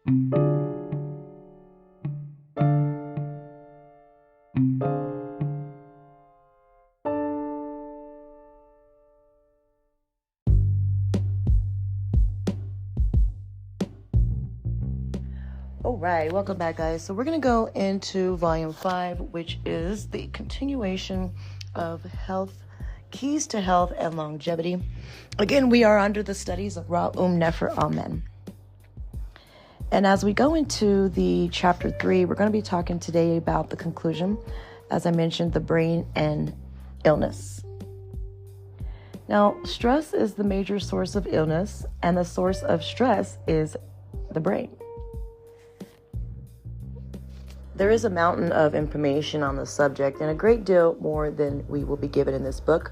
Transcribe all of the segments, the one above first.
All right, welcome back, guys. So we're going to go into volume 5, which is the continuation of health, keys to health and longevity. Again, we are under the studies of Ra'um Nefer Amen. And as we go into the chapter 3, we're going to be talking today about the conclusion, as I mentioned, the brain and illness. Now, stress is the major source of illness, and the source of stress is the brain. There is a mountain of information on the subject, and a great deal more than we will be given in this book.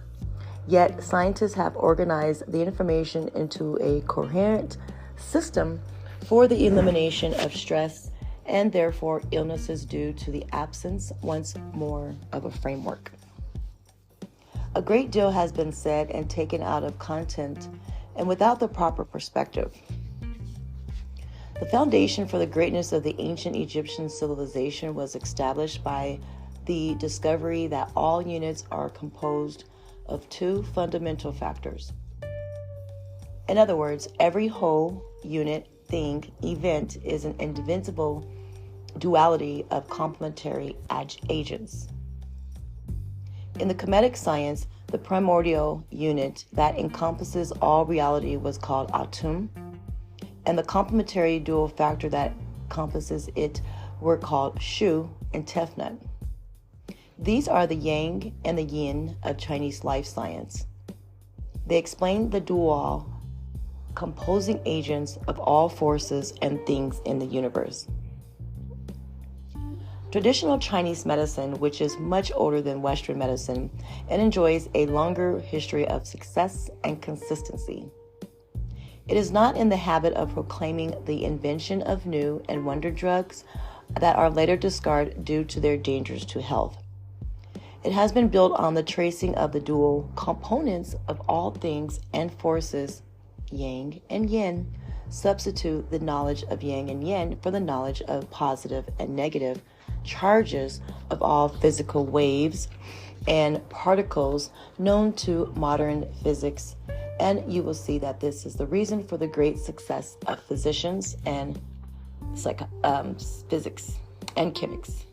Yet, scientists have organized the information into a coherent system for the elimination of stress and therefore illnesses due to the absence, once more, of a framework. A great deal has been said and taken out of content and without the proper perspective. The foundation for the greatness of the ancient Egyptian civilization was established by the discovery that all units are composed of two fundamental factors. In other words, every whole, unit, thing, event is an indivisible duality of complementary agents. In the Kemetic science, the primordial unit that encompasses all reality was called Atum, and the complementary dual factor that encompasses it were called Shu and Tefnut. These are the Yang and the Yin of Chinese life science. They explain the dual composing agents of all forces and things in the universe. Traditional Chinese medicine, which is much older than Western medicine and enjoys a longer history of success and consistency, it is not in the habit of proclaiming the invention of new and wonder drugs that are later discarded due to their dangers to health. It has been built on the tracing of the dual components of all things and forces, Yang and Yin. Substitute the knowledge of Yang and Yin for the knowledge of positive and negative charges of all physical waves and particles known to modern physics. And you will see that this is the reason for the great success of physicians and physics and chemics.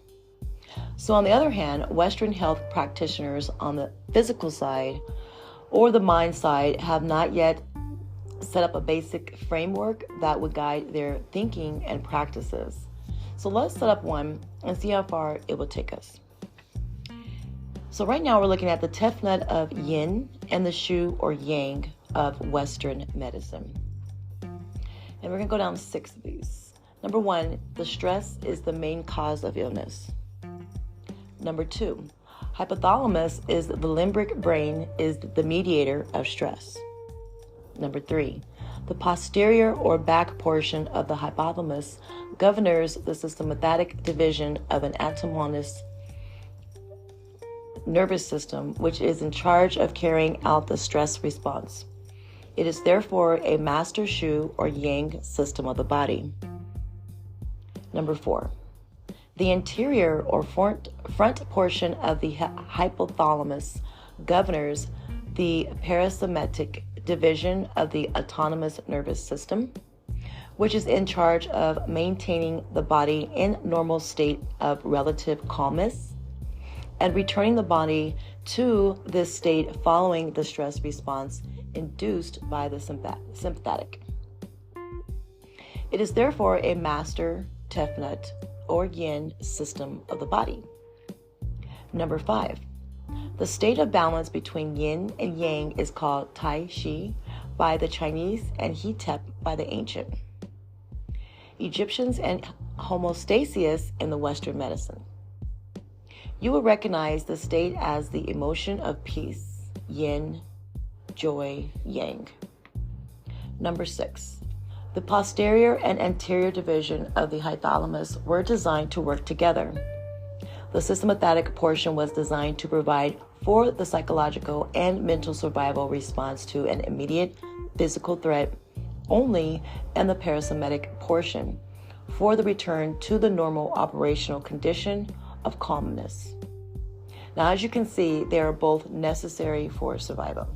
So on the other hand, Western health practitioners on the physical side or the mind side have not yet set up a basic framework that would guide their thinking and practices. So let's set up one and see how far it will take us. So right now we're looking at the Tefnut of Yin and the Shu or Yang of Western medicine. And we're going to go down 6 of these. Number 1, the stress is the main cause of illness. Number 2, hypothalamus is the limbic brain is the mediator of stress. Number 3, the posterior or back portion of the hypothalamus governs the systematic division of an autonomous nervous system, which is in charge of carrying out the stress response. It is therefore a master Shu or Yang system of the body. Number 4, the anterior or front portion of the hypothalamus governs the parasympathetic division of the autonomous nervous system, which is in charge of maintaining the body in normal state of relative calmness and returning the body to this state following the stress response induced by the sympathetic. It is therefore a master Tefnut or Yin system of the body. Number 5, the state of balance between Yin and Yang is called Tai Chi by the Chinese and Hetep by the ancient Egyptians and homeostasis in the Western medicine. You will recognize the state as the emotion of peace, Yin, joy, Yang. Number 6, the posterior and anterior division of the hypothalamus were designed to work together. The systematic portion was designed to provide for the psychological and mental survival response to an immediate physical threat only, and the parasympathetic portion for the return to the normal operational condition of calmness. Now, as you can see, they are both necessary for survival.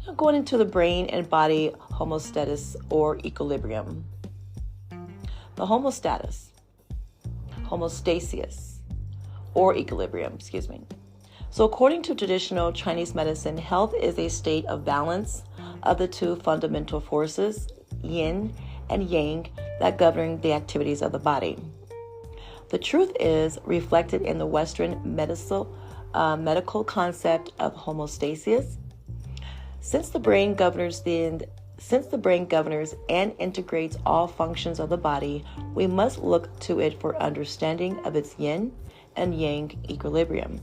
Now, going into the brain and body homeostasis or equilibrium. The homeostasis or equilibrium, So according to traditional Chinese medicine, health is a state of balance of the two fundamental forces, yin and yang, that govern the activities of the body. The truth is reflected in the Western medical concept of homeostasis. Since the brain governs and integrates all functions of the body, we must look to it for understanding of its yin and yang equilibrium.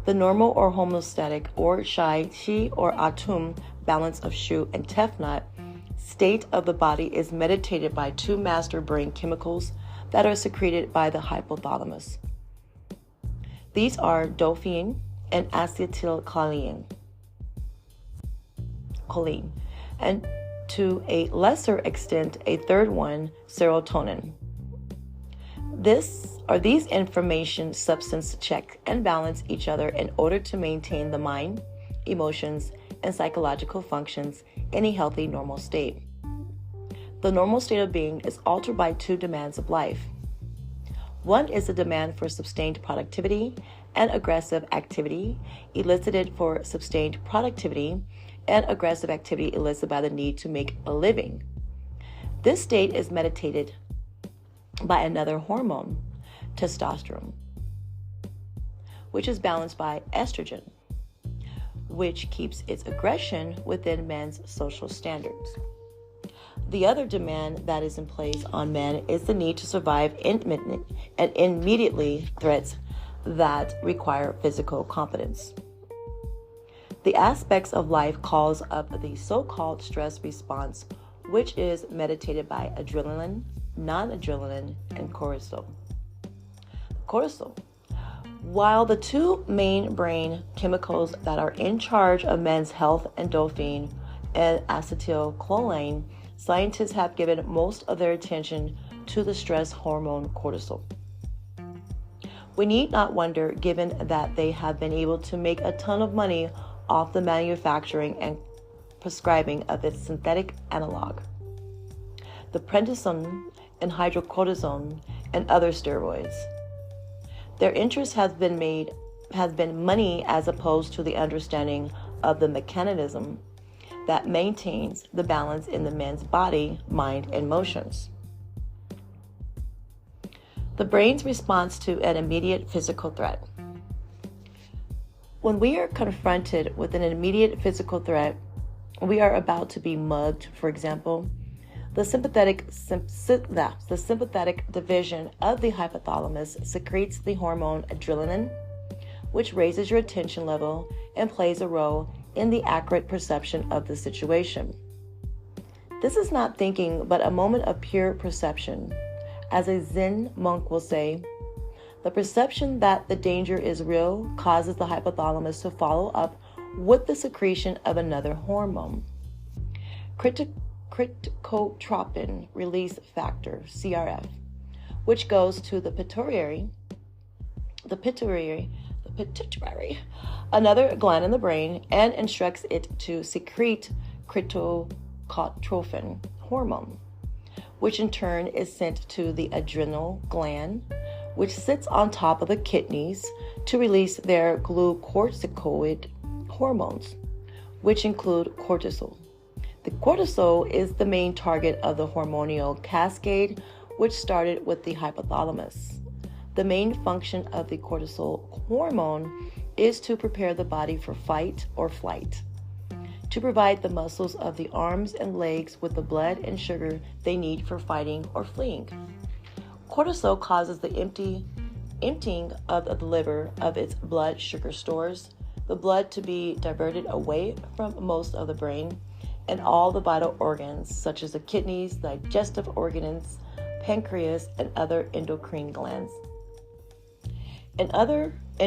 The normal or homeostatic or Shai, Qi, or Atum balance of Shu and Tefnut state of the body is meditated by two master brain chemicals that are secreted by the hypothalamus. These are dopamine and acetylcholine, and to a lesser extent, a third one, serotonin. These information substance check and balance each other in order to maintain the mind, emotions, and psychological functions in a healthy, normal state. The normal state of being is altered by two demands of life. One is the demand for sustained productivity and aggressive activity, elicited for sustained productivity and aggressive activity elicited by the need to make a living. This state is meditated by another hormone, testosterone, which is balanced by estrogen, which keeps its aggression within men's social standards. The other demand that is in place on men is the need to survive intermittent and immediately threats that require physical competence. The aspects of life calls up the so-called stress response, which is meditated by adrenaline, non-adrenaline, and cortisol. While the two main brain chemicals that are in charge of men's health are endorphin and acetylcholine, scientists have given most of their attention to the stress hormone cortisol. We need not wonder, given that they have been able to make a ton of money off the manufacturing and prescribing of its synthetic analog, the prednisone and hydrocortisone and other steroids. Their interest has been money as opposed to the understanding of the mechanism that maintains the balance in the man's body, mind, and emotions. The brain's response to an immediate physical threat. When we are confronted with an immediate physical threat, we are about to be mugged, for example, the sympathetic division of the hypothalamus secretes the hormone adrenaline, which raises your attention level and plays a role in the accurate perception of the situation. This is not thinking, but a moment of pure perception. As a Zen monk will say, the perception that the danger is real causes the hypothalamus to follow up with the secretion of another hormone, corticotropin release factor, CRF, which goes to the pituitary, another gland in the brain, and instructs it to secrete corticotropin hormone, which in turn is sent to the adrenal gland, which sits on top of the kidneys to release their glucocorticoid hormones, which include cortisol. The cortisol is the main target of the hormonal cascade, which started with the hypothalamus. The main function of the cortisol hormone is to prepare the body for fight or flight, to provide the muscles of the arms and legs with the blood and sugar they need for fighting or fleeing. Cortisol causes the emptying of the liver of its blood sugar stores, the blood to be diverted away from most of the brain and all the vital organs, such as the kidneys, digestive organs, pancreas, and other endocrine glands. In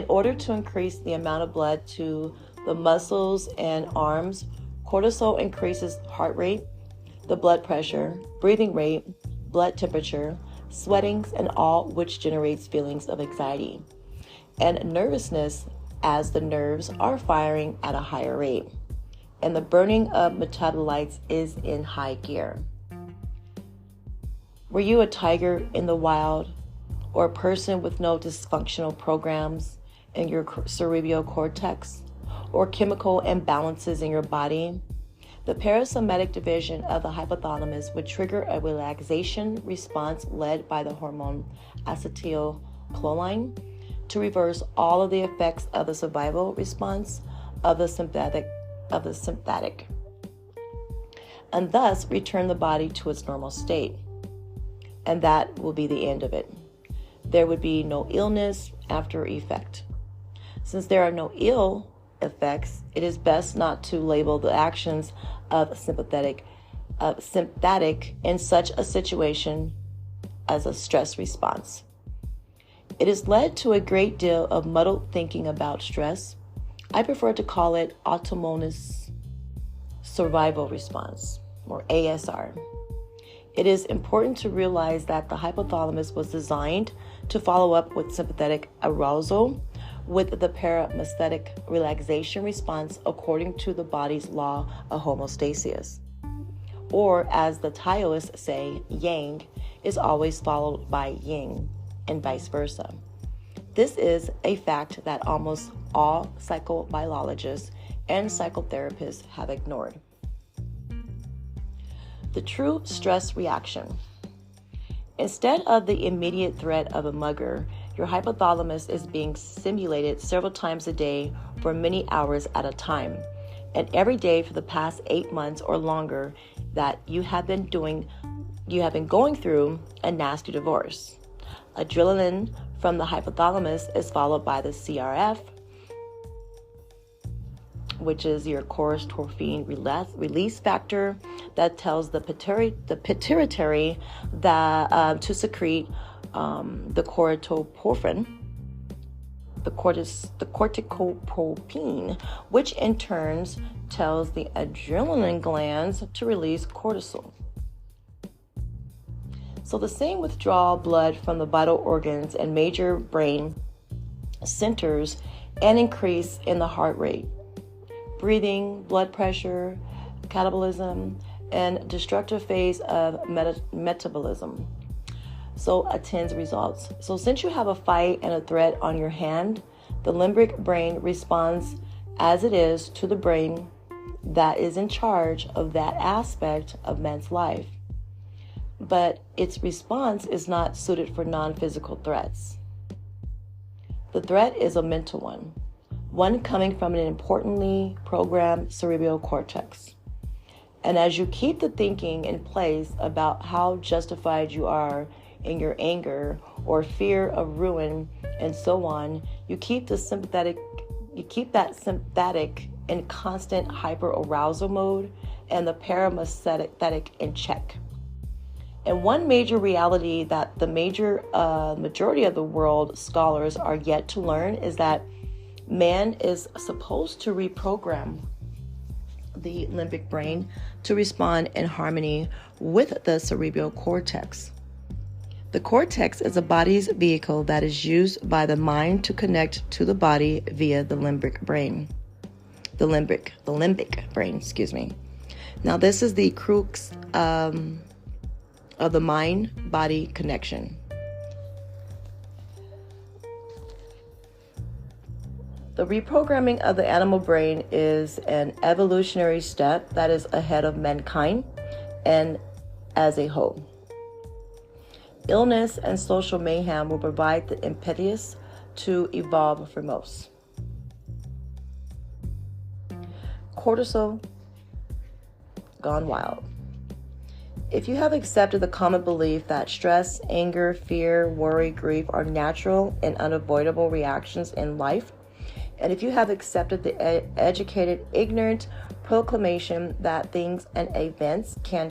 order to increase the amount of blood to the muscles and arms, cortisol increases heart rate, the blood pressure, breathing rate, blood temperature, sweatings, and all which generates feelings of anxiety and nervousness as the nerves are firing at a higher rate, and the burning of metabolites is in high gear. Were you a tiger in the wild, or a person with no dysfunctional programs in your cerebral cortex, or chemical imbalances in your body? The parasympathetic division of the hypothalamus would trigger a relaxation response led by the hormone acetylcholine to reverse all of the effects of the survival response of the sympathetic, and thus return the body to its normal state. And that will be the end of it. There would be no illness after effect. Since there are no ill effects, it is best not to label the actions of sympathetic in such a situation as a stress response. It has led to a great deal of muddled thinking about stress. I prefer to call it autonomous survival response, or ASR. It is important to realize that the hypothalamus was designed to follow up with sympathetic arousal with the parasympathetic relaxation response according to the body's law of homeostasis. Or as the Taoists say, yang is always followed by yin and vice versa. This is a fact that almost all psychobiologists and psychotherapists have ignored. The true stress reaction. Instead of the immediate threat of a mugger, your hypothalamus is being stimulated several times a day for many hours at a time, and every day for the past 8 months or longer that you have been going through a nasty divorce. Adrenaline from the hypothalamus is followed by the CRF, which is your cortisol release factor that tells the pituitary that to secrete the corticotropin, the corticotropin, which in turn tells the adrenaline glands to release cortisol. So the same withdrawal blood from the vital organs and major brain centers and increase in the heart rate, breathing, blood pressure, catabolism, and destructive phase of metabolism. So attends results. So since you have a fight and a threat on your hand, the limbic brain responds as it is to the brain that is in charge of that aspect of man's life. But its response is not suited for non-physical threats. The threat is a mental one coming from an importantly programmed cerebral cortex. And as you keep the thinking in place about how justified you are in your anger or fear of ruin and so on, you keep that sympathetic in constant hyperarousal mode and the parasympathetic in check. And one major reality that the majority of the world scholars are yet to learn is that man is supposed to reprogram the limbic brain to respond in harmony with the cerebral cortex. The cortex is a body's vehicle that is used by the mind to connect to the body via the limbic brain. The limbic brain, excuse me. Now this is the crux of the mind-body connection. The reprogramming of the animal brain is an evolutionary step that is ahead of mankind and as a whole. Illness and social mayhem will provide the impetus to evolve for most. Cortisol gone wild. If you have accepted the common belief that stress, anger, fear, worry, grief are natural and unavoidable reactions in life, and if you have accepted the educated, ignorant proclamation that things and events can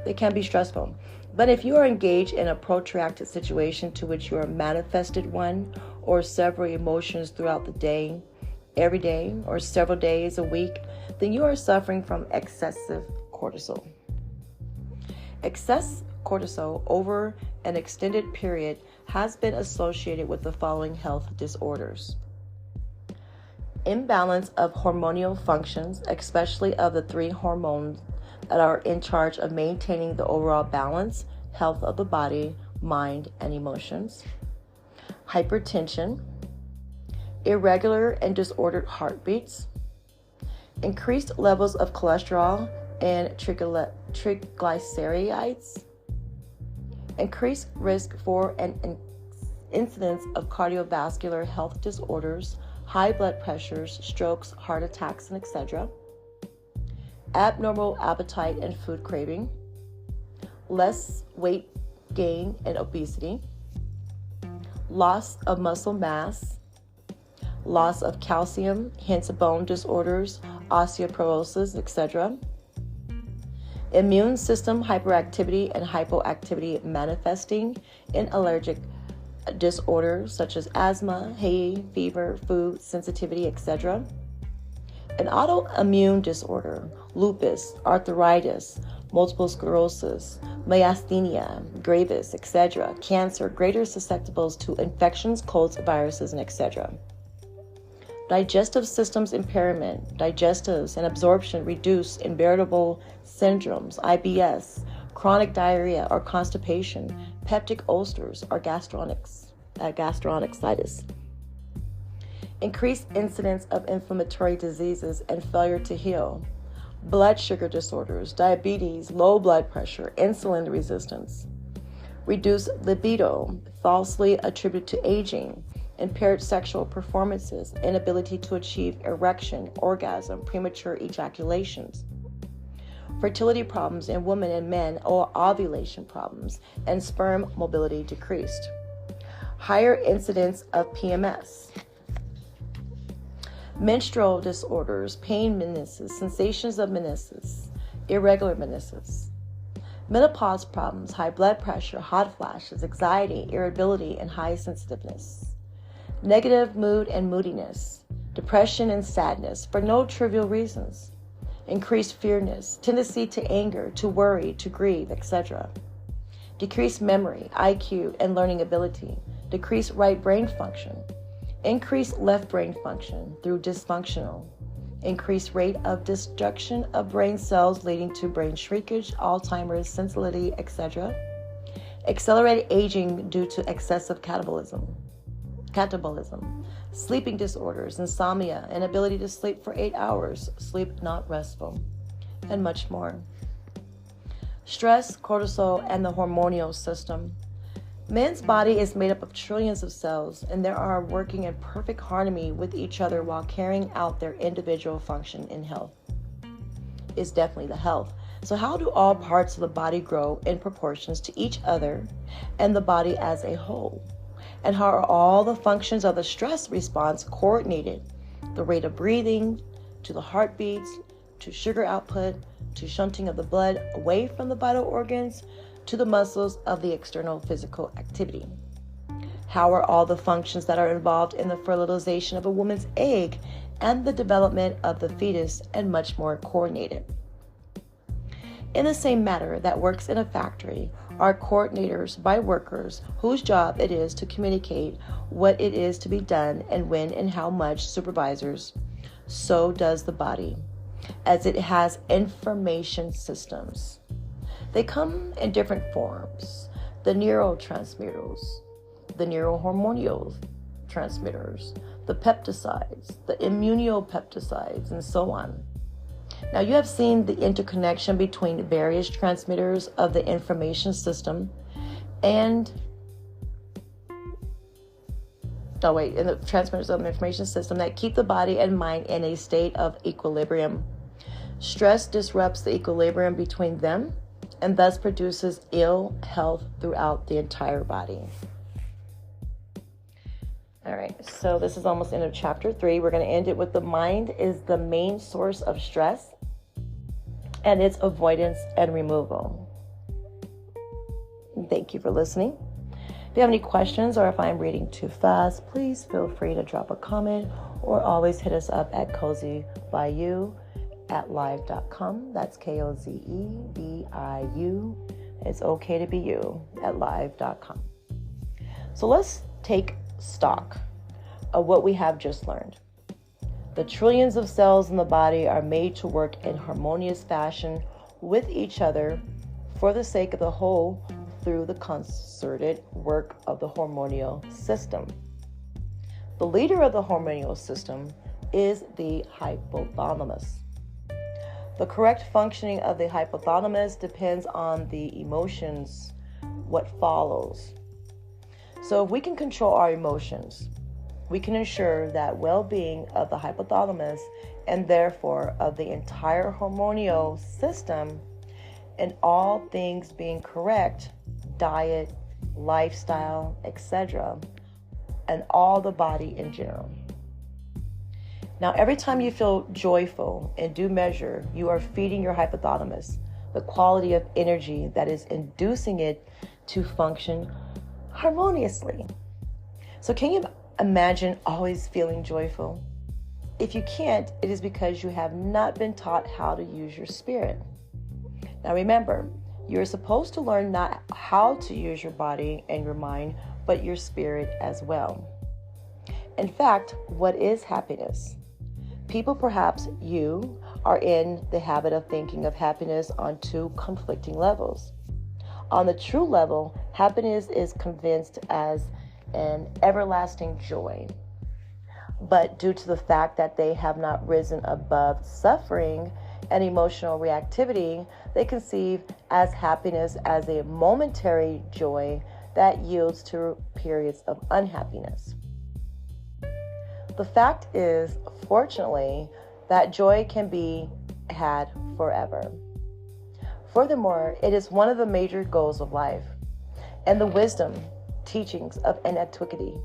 they can be stressful. But if you are engaged in a protracted situation to which you are manifested one or several emotions throughout the day, every day, or several days a week, then you are suffering from excessive cortisol. Excess cortisol over an extended period has been associated with the following health disorders: imbalance of hormonal functions, especially of the three hormones that are in charge of maintaining the overall balance, health of the body, mind, and emotions; hypertension, irregular and disordered heartbeats, increased levels of cholesterol and triglycerides, increased risk for an incidence of cardiovascular health disorders, high blood pressures, strokes, heart attacks, and etc., abnormal appetite and food craving, less weight gain and obesity, loss of muscle mass, loss of calcium, hence bone disorders, osteoporosis, etc., immune system hyperactivity and hypoactivity manifesting in allergic disorders such as asthma, hay fever, food sensitivity, etc., an autoimmune disorder, lupus, arthritis, multiple sclerosis, myasthenia gravis, etc., cancer, greater susceptibles to infections, colds, viruses, and etc. Digestive systems impairment, digestives and absorption reduced in veritable syndromes, IBS, chronic diarrhea or constipation, peptic ulcers or gastronitis. Increased incidence of inflammatory diseases and failure to heal, blood sugar disorders, diabetes, low blood pressure, insulin resistance, reduced libido, falsely attributed to aging, impaired sexual performances, inability to achieve erection, orgasm, premature ejaculations, fertility problems in women and men or ovulation problems, and sperm mobility decreased. Higher incidence of PMS, menstrual disorders, pain meniscus, sensations of meniscus, irregular meniscus, menopause problems, high blood pressure, hot flashes, anxiety, irritability, and high sensitiveness, negative mood and moodiness, depression and sadness for no trivial reasons, increased fearness, tendency to anger, to worry, to grieve, etc., decreased memory, IQ, and learning ability, decreased right brain function, increased left brain function through dysfunctional, increased rate of destruction of brain cells leading to brain shrinkage, Alzheimer's, senility, etc., accelerated aging due to excessive catabolism, sleeping disorders, insomnia, inability to sleep for 8 hours, sleep not restful, and much more. Stress, cortisol, and the hormonal system. Man's body is made up of trillions of cells, and they are working in perfect harmony with each other while carrying out their individual function in health. It's definitely the health. So how do all parts of the body grow in proportions to each other and the body as a whole? And how are all the functions of the stress response coordinated? The rate of breathing, to the heartbeats, to sugar output, to shunting of the blood away from the vital organs, to the muscles of the external physical activity. How are all the functions that are involved in the fertilization of a woman's egg and the development of the fetus and much more coordinated? In the same manner that works in a factory are coordinators by workers whose job it is to communicate what it is to be done and when and how much supervisors. So does the body, as it has information systems. They come in different forms: the neurotransmitters, the neurohormonal transmitters, the peptides, the immunopeptides, and so on. Now, you have seen the interconnection between various transmitters of the information system and the transmitters of the information system that keep the body and mind in a state of equilibrium. Stress disrupts the equilibrium between them and thus produces ill health throughout the entire body. All right, so this is almost end of chapter 3. We're going to end it with the mind is the main source of stress and its avoidance and removal. Thank you for listening. If you have any questions or if I'm reading too fast, please feel free to drop a comment or always hit us up at Cozy by You at live.com. That's KOZEBIU. It's okay to be you at live.com. So let's take stock of what we have just learned. The trillions of cells in the body are made to work in harmonious fashion with each other for the sake of the whole through the concerted work of the hormonal system. The leader of the hormonal system is the hypothalamus. The correct functioning of the hypothalamus depends on the emotions, what follows. So if we can control our emotions, we can ensure that well-being of the hypothalamus and therefore of the entire hormonal system, and all things being correct, diet, lifestyle, etc., and all the body in general. Now, every time you feel joyful in due measure, you are feeding your hypothalamus the quality of energy that is inducing it to function harmoniously. So can you imagine always feeling joyful? If you can't, it is because you have not been taught how to use your spirit. Now remember, you're supposed to learn not how to use your body and your mind, but your spirit as well. In fact, what is happiness? People, perhaps you, are in the habit of thinking of happiness on two conflicting levels. On the true level, happiness is convinced as an everlasting joy. But due to the fact that they have not risen above suffering and emotional reactivity, they conceive as happiness as a momentary joy that yields to periods of unhappiness. The fact is, fortunately, that joy can be had forever. Furthermore, it is one of the major goals of life, and the wisdom teachings of antiquity.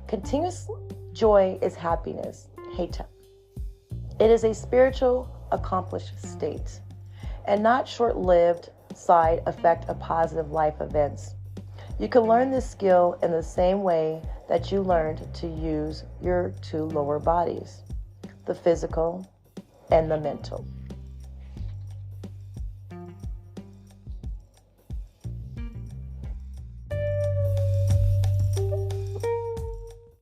Continuous joy is happiness, heta. It is a spiritual, accomplished state, and not short-lived side effect of positive life events. You can learn this skill in the same way that you learned to use your two lower bodies, the physical and the mental.